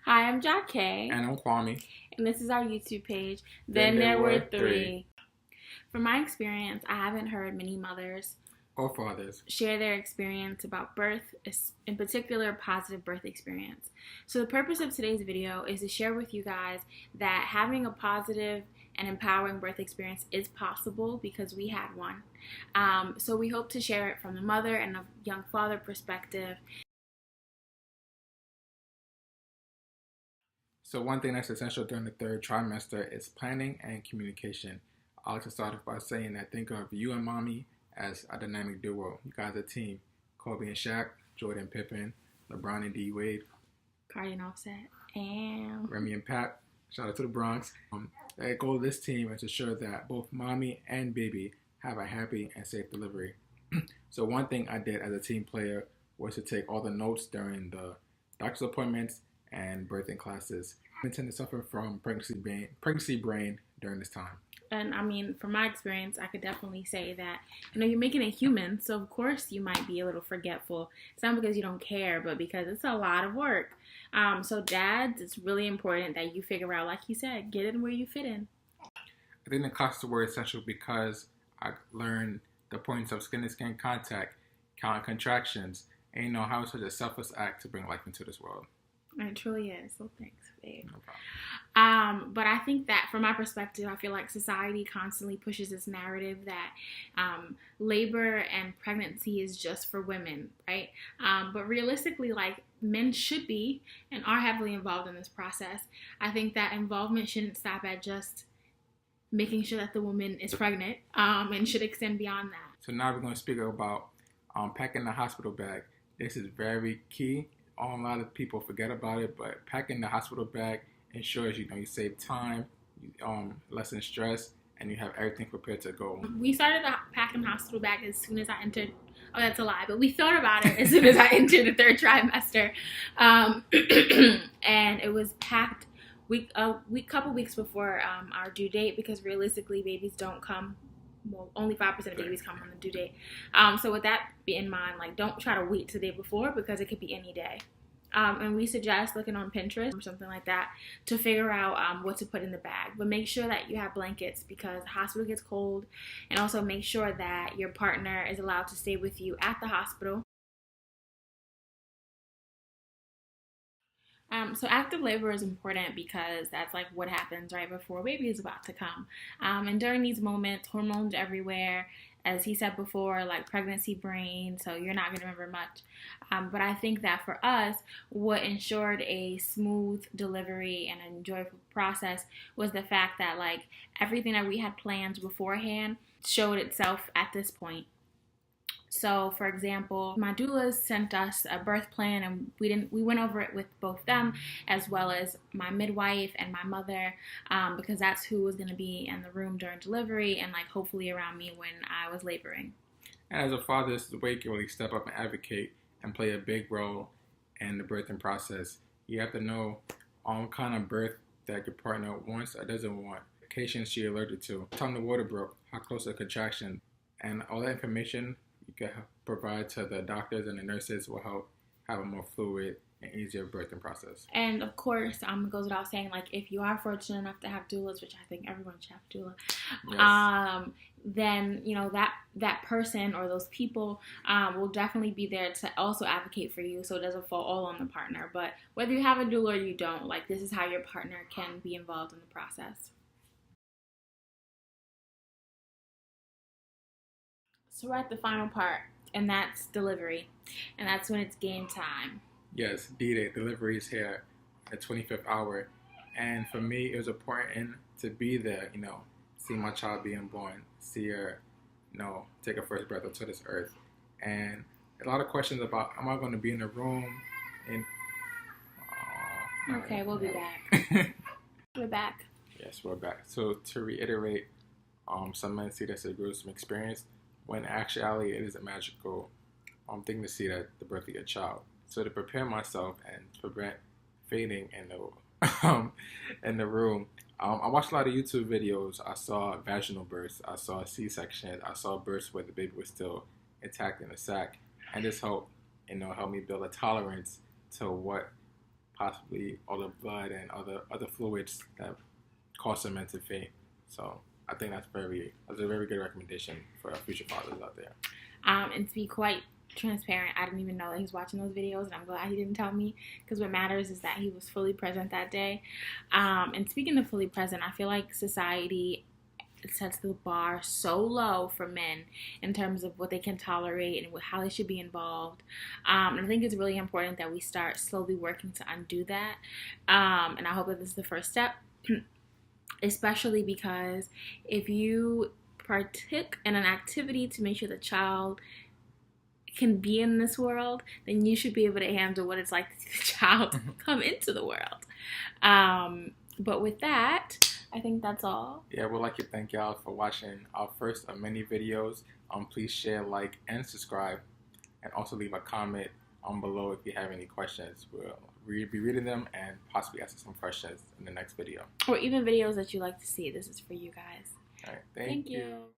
Hi, I'm Jahque, And I'm Kwame. and this is our YouTube page. Then Then there there were were three. From my experience, I haven't heard many mothers Or fathers. share their experience about birth, in particular, positive birth experience. So the purpose of today's video is to share with you guys that having a positive and empowering birth experience is possible because we had one. So we hope to share it from the mother and the young father perspective. So one thing that's essential during the third trimester is planning and communication. I like to start off by saying that think of you and mommy as a dynamic duo. You guys are a team. Kobe and Shaq, Jordan Pippen, LeBron and D Wade, Cardi and Offset, and Remy and Pat. Shout out to the Bronx. The goal of this team is to ensure that both mommy and baby have a happy and safe delivery. So one thing I did as a team player was to take all the notes during the doctor's appointments and birthing classes. I tend to suffer from pregnancy brain during this time. And I mean, from my experience, I could definitely say that, you're making a human, so of course you might be a little forgetful. It's not because you don't care, but because it's a lot of work. So dads, it's really important that you figure out, like you said, get in where you fit in. I think the classes were essential because I learned the importance of skin-to-skin contact, counting contractions, and how it's such a selfless act to bring life into this world. It truly is. So thanks, babe. No problem. But I think that from my perspective, I feel like society constantly pushes this narrative that labor and pregnancy is just for women, right? But realistically, like, men should be and are heavily involved in this process. I think that involvement shouldn't stop at just making sure that the woman is pregnant, and should extend beyond that. So now we're going to speak about packing the hospital bag. This is very key. A lot of people forget about it, but packing the hospital bag ensures you save time, lessen stress, and you have everything prepared to go. We started the packing hospital bag as soon as I entered. Oh, that's a lie, but we thought about it as soon as I entered the third trimester, and it was packed couple weeks before our due date, because realistically, babies don't come. Well, only 5% of babies come on the due date. So with that in mind, like, don't try to wait till the day before, because it could be any day. And we suggest looking on Pinterest or something like that to figure out what to put in the bag. But make sure that you have blankets, because the hospital gets cold. And also make sure that your partner is allowed to stay with you at the hospital. So active labor is important because that's like what happens right before a baby is about to come. And during these moments, hormones everywhere, as he said before, like pregnancy brain, so you're not going to remember much. But I think that for us, what ensured a smooth delivery and an enjoyable process was the fact that, like, everything that we had planned beforehand showed itself at this point. So, for example, my doulas sent us a birth plan, and we went over it with both them, as well as my midwife and my mother, because that's who was going to be in the room during delivery and, like, hopefully around me when I was laboring. And as a father, this is the way you can really step up and advocate and play a big role in the birthing process. You have to know what kind of birth that your partner wants or doesn't want, medications she allergic to, time the water broke, how close the contraction, and all that information you can provide to the doctors and the nurses will help have a more fluid and easier birthing process. And of course, it goes without saying, like, if you are fortunate enough to have doulas, which I think everyone should have a doula, yes. Then that person or those people will definitely be there to also advocate for you, so it doesn't fall all on the partner. But whether you have a doula or you don't, like, this is how your partner can be involved in the process. So we're at the final part, and that's delivery, and that's when it's game time. Yes, D-Day, delivery is here at 25th hour, and for me, it was important to be there, see my child being born, see her, take her first breath onto this earth, and a lot of questions about, am I going to be in the room? Okay, we'll be back. We're back. Yes, we're back. So to reiterate, some men see this as a gruesome experience, when in actuality it is a magical thing to see that the birth of your child. So to prepare myself and prevent fainting in the room, I watched a lot of YouTube videos. I saw vaginal births, I saw C-sections, I saw births where the baby was still intact in the sac, and this helped me build a tolerance to what possibly all the blood and other fluids that cause some men to faint. So I think that's a very good recommendation for our future fathers out there. And to be quite transparent, I didn't even know that he was watching those videos, and I'm glad he didn't tell me, because what matters is that he was fully present that day. And speaking of fully present, I feel like society sets the bar so low for men in terms of what they can tolerate and how they should be involved. And I think it's really important that we start slowly working to undo that. And I hope that this is the first step, especially because if you partook in an activity to make sure the child can be in this world, then you should be able to handle what it's like to see the child come into the world. But with that, I think that's all. Yeah, we'd like to thank y'all for watching our first of many videos. Please share, like, and subscribe, and also leave a comment below if you have any questions. We'll be reading them and possibly answer some questions in the next video. Or even videos that you like to see. This is for you guys. All right, thank you.